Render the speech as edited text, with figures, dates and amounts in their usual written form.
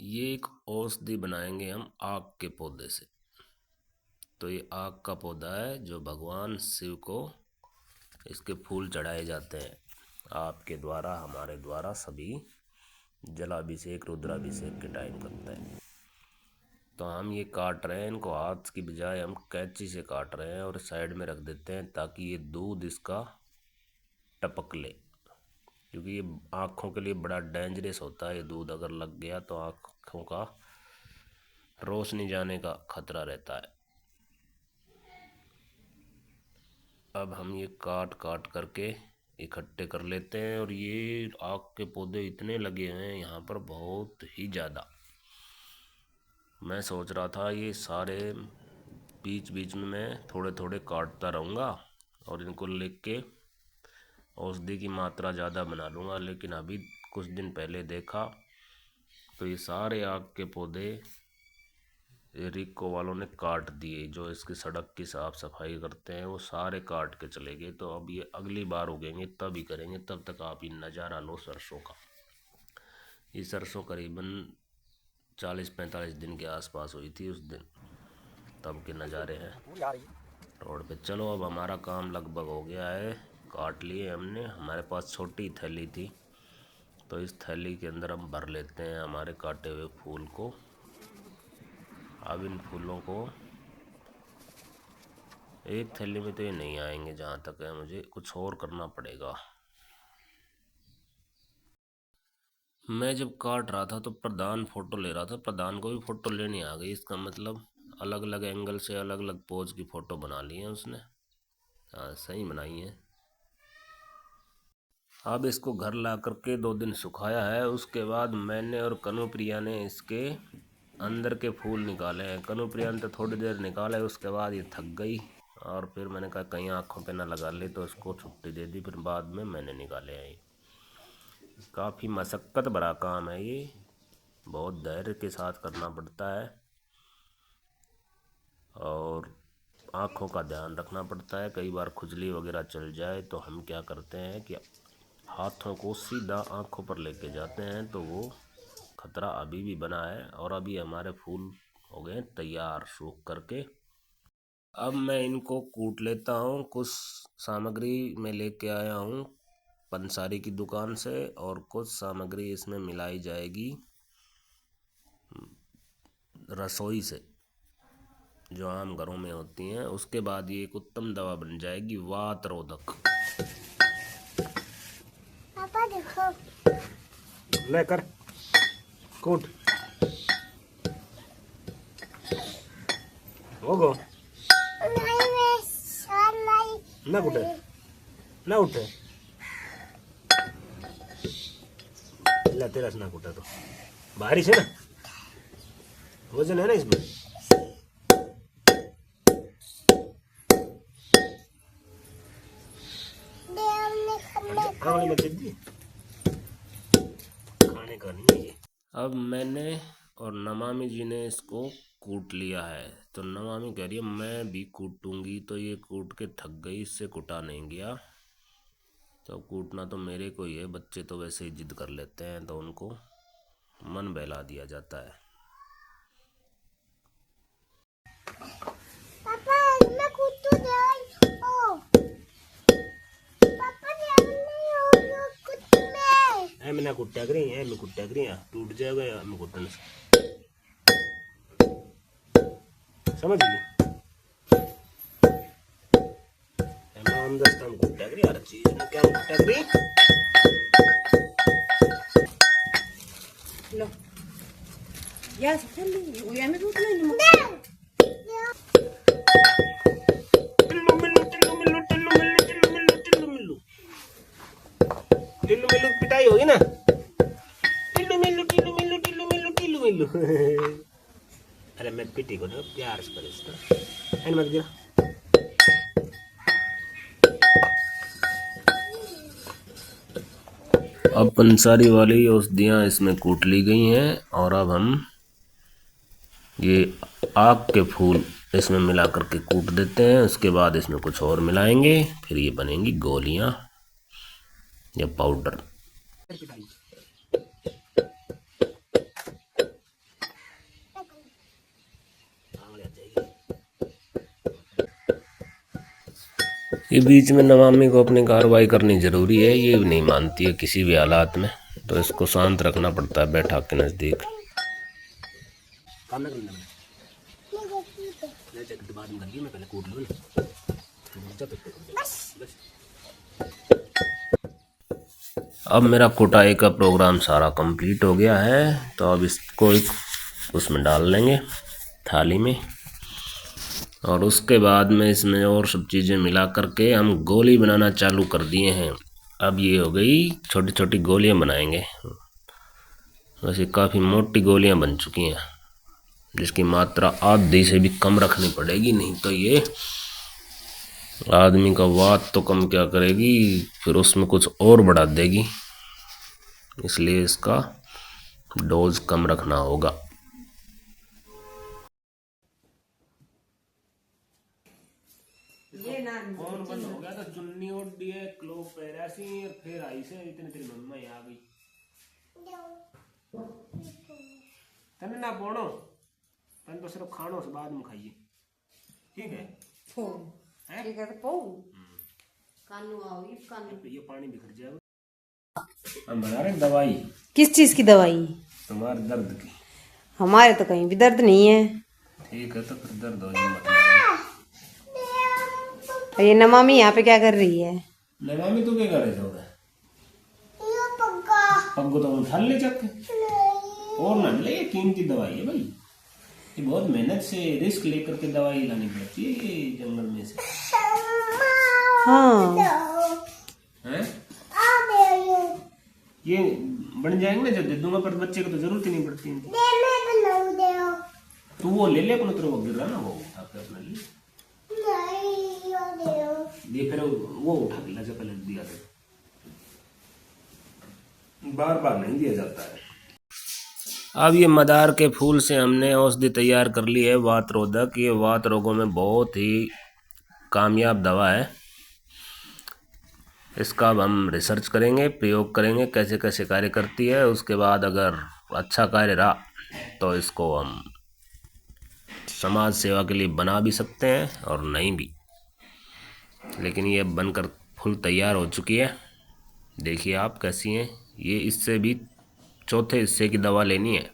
ये एक औषधि बनाएंगे हम आक के पौधे से। तो ये आक का पौधा है जो भगवान शिव को इसके फूल चढ़ाए जाते हैं। आपके द्वारा, हमारे द्वारा सभी जलाभिषेक रुद्राभिषेक के टाइम करते हैं। तो हम ये काट रहे हैं, इनको हाथ की बजाय हम कैंची से काट रहे हैं और साइड में रख देते हैं ताकि ये दूध इसका टपक ले, क्योंकि ये आँखों के लिए बड़ा डेंजरस होता है। ये दूध अगर लग गया तो आँखों का रोशनी जाने का खतरा रहता है। अब हम ये काट काट करके इकट्ठे कर लेते हैं। और ये आक के पौधे इतने लगे हैं यहाँ पर, बहुत ही ज़्यादा। मैं सोच रहा था ये सारे बीच बीच में मैं थोड़े थोड़े काटता रहूँगा और इनको लेके औषधि की मात्रा ज़्यादा बना लूँगा, लेकिन अभी कुछ दिन पहले देखा तो ये सारे आक के पौधे रिको वालों ने काट दिए। जो इसकी सड़क की साफ सफाई करते हैं वो सारे काट के चले गए। तो अब ये अगली बार उगेंगे तब ही करेंगे। तब तक आप ये नज़ारा लो सरसों का। ये सरसों करीबन 40-45 दिन के आसपास हुई थी उस दिन, तब के नज़ारे हैं रोड पे। चलो अब हमारा काम लगभग हो गया है, काट लिए हमने। हमारे पास छोटी थैली थी तो इस थैली के अंदर हम भर लेते हैं हमारे काटे हुए फूल को। अब इन फूलों को एक थैली में तो ये नहीं आएंगे, जहाँ तक है मुझे कुछ और करना पड़ेगा। मैं जब काट रहा था तो प्रधान फोटो ले रहा था, प्रधान को भी फोटो लेनी आ गई। इसका मतलब अलग अलग एंगल से अलग अलग पोज की फोटो बना ली है उसने। हाँ, सही बनाई है। अब इसको घर ला करके 2 दिन सुखाया है। उसके बाद मैंने और कनुप्रिया ने इसके अंदर के फूल निकाले हैं। कनुप्रिया ने तो थोड़ी देर निकाले, उसके बाद ये थक गई और फिर मैंने कहा कहीं आँखों पे ना लगा ले, तो उसको छुट्टी दे दी। फिर बाद में मैंने निकाले हैं। काफ़ी मशक्क़त भरा काम है ये, बहुत धैर्य के साथ करना पड़ता है और आँखों का ध्यान रखना पड़ता है। कई बार खुजली वगैरह चल जाए तो हम क्या करते हैं कि हाथों को सीधा आँखों पर लेके जाते हैं, तो वो खतरा अभी भी बना है। और अभी हमारे फूल हो गए तैयार सूख करके। अब मैं इनको कूट लेता हूँ। कुछ सामग्री मैं लेके आया हूँ पंसारी की दुकान से, और कुछ सामग्री इसमें मिलाई जाएगी रसोई से, जो आम घरों में होती हैं। उसके बाद ये एक उत्तम दवा बन जाएगी, वात रोधक। पापा देखो, लेकर कूट होगो ना कुटे ना उठे ला, तेरा से ना कुटा तो बारिश है ना, वजन है ना इसमें। खाने में दी, खाने का नहीं है ये। अब मैंने और नमामि जी ने इसको कूट लिया है। तो नमामि कह रही है मैं भी कूटूंगी, तो ये कूट के थक गई, इससे कूटा नहीं गया। तो कूटना तो मेरे को ही है, बच्चे तो वैसे ही जिद कर लेते हैं तो उनको मन बहला दिया जाता है। पापा मैं कूटू दे ओ पापा दे नहीं हो कुछ में ऐ मैं कुट्टा करी, ऐ मैं कुट्टा करी, टूट जाएगा या मैं कुटने से, समझ ली। हम दस्ता हम कुट्टा करी, हर चीज में क्या कुट्टा करी। लो या चल या मैं दूध नहीं लूं। टिल्लू मिल्लू टिल्लू मिल्लू टिल्लू मिल्लू टिल्लू मिल्लू टिल्लू मिल्लू टिल्लू मिल्लू पिटाई होगी ना। टिल्लू मिल्लू टिल्लू मिल्लू टिल्लू मिल्लू टिल्लू मिल्लू अरे मैं पिटी को ना प्यार से कर इसका, है मत गिरा। अब पंसारी वाली औषधियाँ इसमें कूट ली गई हैं और अब हम ये आक के फूल इसमें मिला करके कूट देते हैं। उसके बाद इसमें कुछ और मिलाएंगे, फिर ये बनेंगी गोलियां या पाउडर। ये बीच में नमामि को अपनी कार्रवाई करनी ज़रूरी है, ये नहीं मानती है किसी भी हालात में, तो इसको शांत रखना पड़ता है बैठा के नज़दीक। अब मेरा कुटाई का प्रोग्राम सारा कंप्लीट हो गया है, तो अब इसको उसमें डाल लेंगे थाली में, और उसके बाद में इसमें और सब चीज़ें मिला करके हम गोली बनाना चालू कर दिए हैं। अब ये हो गई, छोटी छोटी गोलियां बनाएंगे। वैसे काफ़ी मोटी गोलियां बन चुकी हैं, जिसकी मात्रा आधी से भी कम रखनी पड़ेगी, नहीं तो ये आदमी का वात तो कम क्या करेगी, फिर उसमें कुछ और बढ़ा देगी। इसलिए इसका डोज कम रखना होगा। कौन बंद हो गया था, चुन्नी ओढ़ दिए, क्लोक पैरासी, और फिर आई से इतनी तेरी मम्मा आ गई। तने ना बोनो, तने तो सिर्फ खानों से बाद में खाइए, ठीक है? हैं? ठीक है तो पो कानू आओगी कानू ये पानी बिखर जाएगा। हम बना रहे दवाई। किस चीज की दवाई? तुम्हारे दर्द की। हमारे तो कहीं भी दर्द नहीं है। ठीक है तो फिर दर्द हो जाए। और ये नमामि यहाँ पे क्या कर रही है? नमामि तू क्या कर रही है? ये पक्का पग्गो तो उठा ले जाके, और ना ले, ये कीमती दवाई है भाई, ये बहुत मेहनत से रिस्क लेकर के दवाई लानी पड़ती है ये जंगल में से। हाँ हैं? ये बन जाएंगे ना जब दे दूंगा, पर बच्चे को तो जरूरत ही नहीं पड़ती इनकी। तू वो ले ले अपना, तेरे वो गिर रहा ना, वो उठा के अपना ले। ये फिर वो उठा के ला, पहले दिया था, बार बार नहीं दिया जाता है। अब ये मदार के फूल से हमने औषधि तैयार कर ली है, वात रोधक। ये वात रोगों में बहुत ही कामयाब दवा है। इसका अब हम रिसर्च करेंगे, प्रयोग करेंगे, कैसे कैसे कार्य करती है। उसके बाद अगर अच्छा कार्य रहा तो इसको हम समाज सेवा के लिए बना भी सकते हैं और नहीं भी। लेकिन ये बनकर फुल तैयार हो चुकी है, देखिए आप कैसी हैं। ये इससे भी चौथे हिस्से की दवा लेनी है।